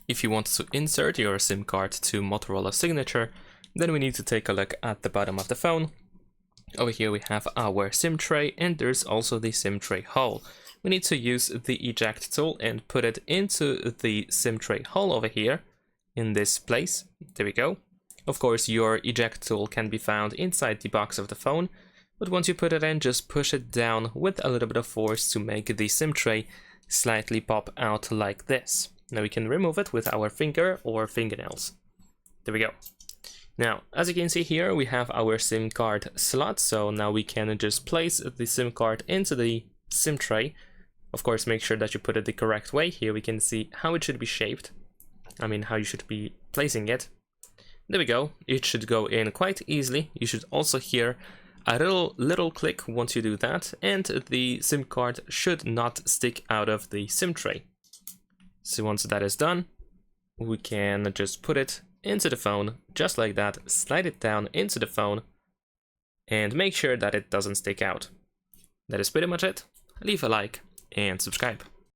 If you want to insert your SIM card to Motorola Signature, then we need to take a look at the bottom of the phone. Over here we have our SIM tray, and there's also the SIM tray hole. We need to use the eject tool and put it into the SIM tray hole over here, in this place. There we go. Of course, your eject tool can be found inside the box of the phone, but once you put it in, just push it down with a little bit of force to make the SIM tray slightly pop out like this. Now we can remove it with our finger or fingernails. There we go. Now, as you can see here, we have our SIM card slot, so now we can just place the SIM card into the SIM tray. Of course, make sure that you put it the correct way. Here we can see how it should be shaped. I mean, how you should be placing it. There we go. It should go in quite easily. You should also hear a little click once you do that, and the SIM card should not stick out of the SIM tray. So once that is done, we can just put it into the phone, just like that, slide it down into the phone, and make sure that it doesn't stick out. That is pretty much it. Leave a like and subscribe.